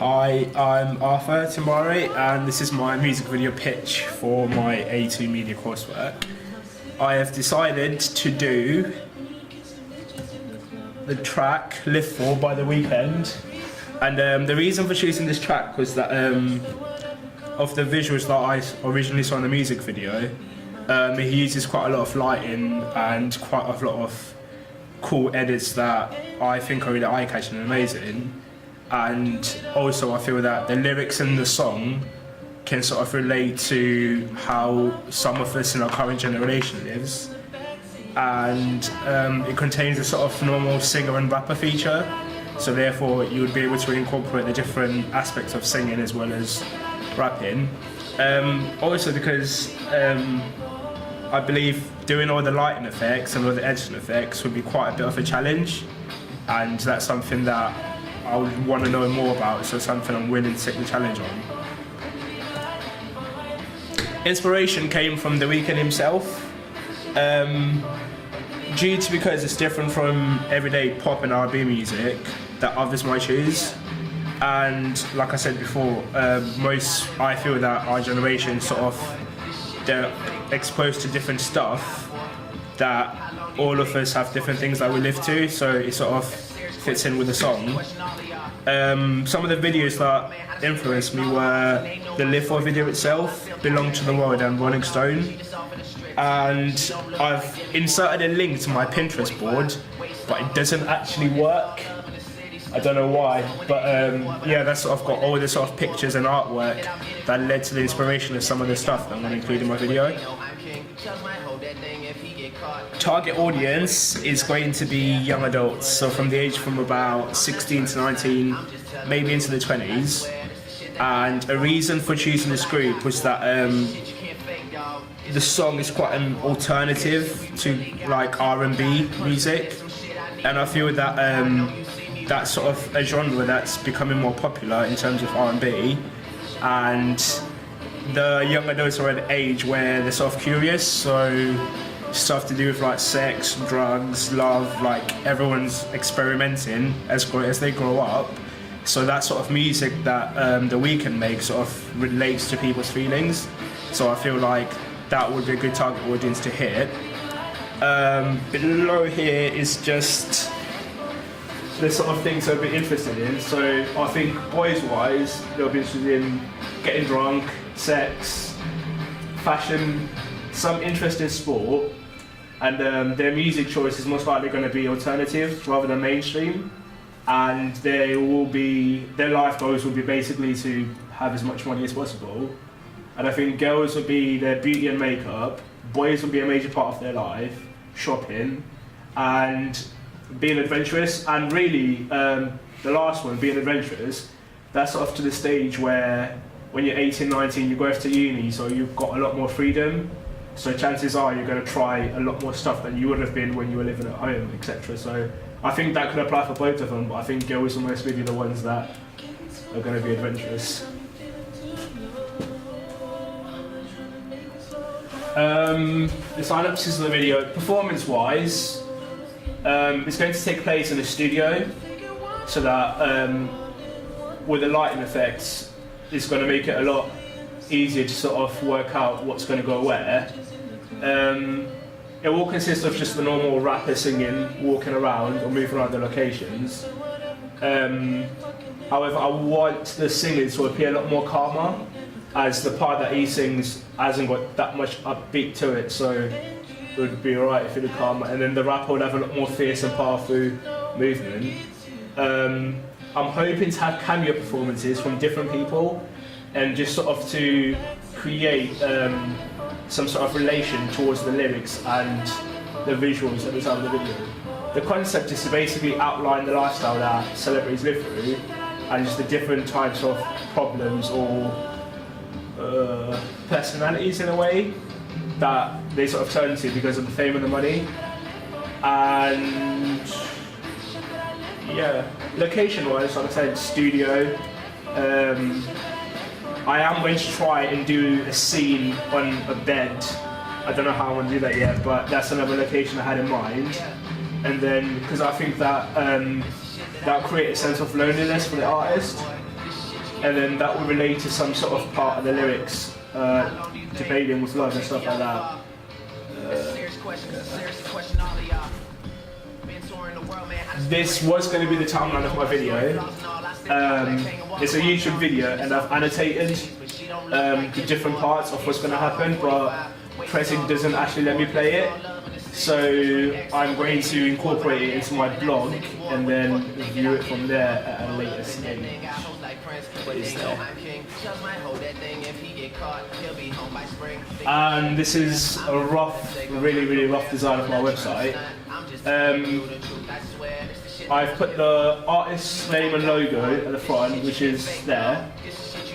Hi, I'm Arthur Timbari, and this is my music video pitch for my A2 Media coursework. I have decided to do the track Live For by The Weeknd, and the reason for choosing this track was that of the visuals that I originally saw in the music video. He uses quite a lot of lighting and quite a lot of cool edits that I think are really eye-catching and amazing. And also I feel that the lyrics in the song can sort of relate to how some of us in our current generation lives. And it contains a sort of normal singer and rapper feature, so therefore you would be able to incorporate the different aspects of singing as well as rapping. Also because I believe doing all the lighting effects and all the editing effects would be quite a bit of a challenge, and that's something that I would want to know more about, so something I'm willing to take the challenge on. Inspiration came from The Weeknd himself, because it's different from everyday pop and R&B music that others might choose. And like I said before, I feel that our generation they're exposed to different stuff, that all of us have different things that we live to, so it sort of fits in with the song. Some of the videos that influenced me were the Live For video itself, Belong to the World and Rolling Stone. And I've inserted a link to my Pinterest board, but it doesn't actually work. I don't know why, but yeah, that's sort of got all the sort of pictures and artwork that led to the inspiration of some of the stuff that I'm going to include in my video. Target audience is going to be young adults, so from the age from about 16 to 19, maybe into the 20s. And a reason for choosing this group was that the song is quite an alternative to like R&B music, and I feel that that's sort of a genre that's becoming more popular in terms of R&B, and the young adults are at an age where they're sort of curious, so stuff to do with like sex, drugs, love, like everyone's experimenting as they grow up. So that sort of music that The Weeknd makes sort of relates to people's feelings. So I feel like that would be a good target audience to hit. Below here is just the sort of things I'd be interested in. So I think boys-wise, they'll be interested in getting drunk, sex, fashion, some interest in sport, and their music choice is most likely going to be alternative rather than mainstream. And their life goals will be basically to have as much money as possible. And I think girls will be their beauty and makeup, boys will be a major part of their life, shopping, and being adventurous. And really, the last one, being adventurous, that's sort of to the stage where when you're 18, 19, you go off to uni, so you've got a lot more freedom. So chances are you're going to try a lot more stuff than you would have been when you were living at home, etc. So I think that could apply for both of them, but I think girls will mostly be the ones that are going to be adventurous. The synopsis of the video, performance-wise, it's going to take place in a studio, so that with the lighting effects, it's going to make it a lot easier to sort of work out what's going to go where. It will consist of just the normal rapper singing, walking around or moving around the locations. However, I want the singing to appear a lot more calmer, as the part that he sings hasn't got that much upbeat to it, so it would be alright if it was calmer. And then the rapper would have a lot more fierce and powerful movement. I'm hoping to have cameo performances from different people, and just sort of to create some sort of relation towards the lyrics and the visuals at the time of the video. The concept is to basically outline the lifestyle that celebrities live through, and just the different types of problems or personalities in a way that they sort of turn to because of the fame and the money. And yeah, location-wise, like I said, studio. I am going to try and do a scene on a bed. I don't know how I'm going to do that yet, but that's another location I had in mind. And then, because I think that that'll create a sense of loneliness for the artist. and then that will relate to some sort of part of the lyrics, debating with love and stuff like that. This was going to be the timeline of my video. It's a YouTube video, and I've annotated the different parts of what's going to happen, but Pressing doesn't actually let me play it. So I'm going to incorporate it into my blog and then review it from there at a later stage. What is there? And this is a rough, really rough design of my website. I've put the artist's name and logo at the front, which is there.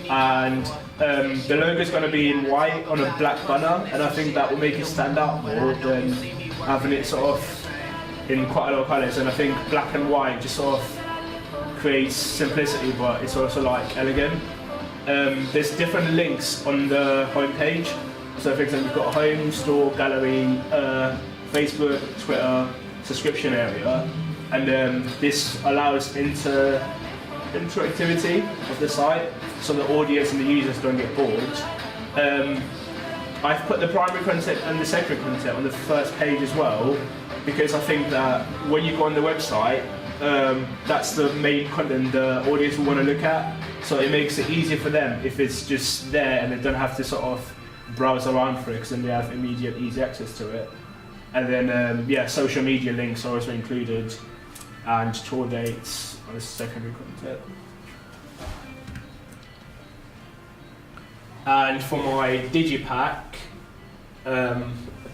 And the logo is going to be in white on a black banner, and I think that will make it stand out more than having it sort of in quite a lot of colours. And I think black and white just sort of creates simplicity, but it's also like elegant. There's different links on the homepage. So for example, you've got home, store, gallery, Facebook, Twitter, subscription area, and this allows interactivity of the site, so the audience and the users don't get bored. I've put the primary content and the secondary content on the first page as well, because I think that when you go on the website, that's the main content the audience will want to look at, so it makes it easier for them if it's just there and they don't have to sort of browse around for it, because then they have immediate easy access to it. And then yeah, social media links are also included, and tour dates on the secondary content. And for my digipack, I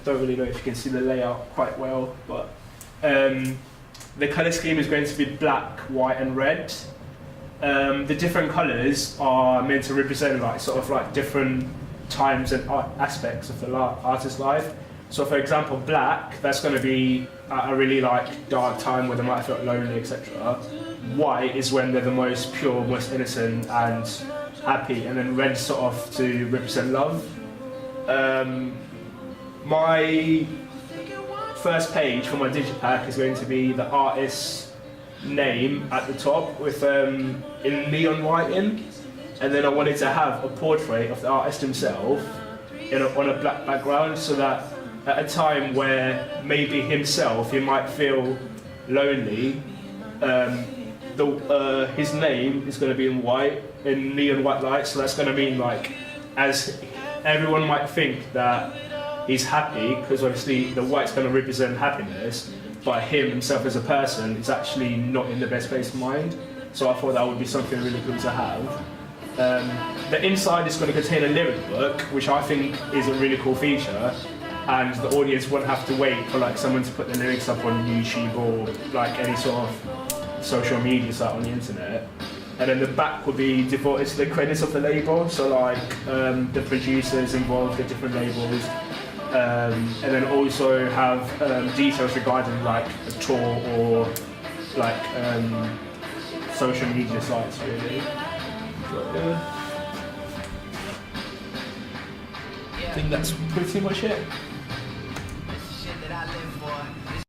don't really know if you can see the layout quite well, but the colour scheme is going to be black, white and red. The different colours are meant to represent like sort of like different times and aspects of the artist's life. So for example, black, that's going to be at a really like dark time where they might have felt lonely, etc. White is when they're the most pure, most innocent and happy, and then red sort of to represent love. My first page for my digipack is going to be the artist's name at the top with in neon whiting, and then I wanted to have a portrait of the artist himself on a black background, so that at a time where maybe himself he might feel lonely, his name is going to be in white, in neon white lights, so that's going to mean like, as everyone might think that he's happy, because obviously the white's going to represent happiness, but himself as a person is actually not in the best place of mind. So I thought that would be something really cool to have. The inside is going to contain a lyric book, which I think is a really cool feature, and the audience won't have to wait for like someone to put the lyrics up on YouTube or like any sort of social media site on the internet. And then the back will be devoted to the credits of the label, so like the producers involved, the different labels, and then also have details regarding like a tour or like social media sites really. I think that's pretty much it.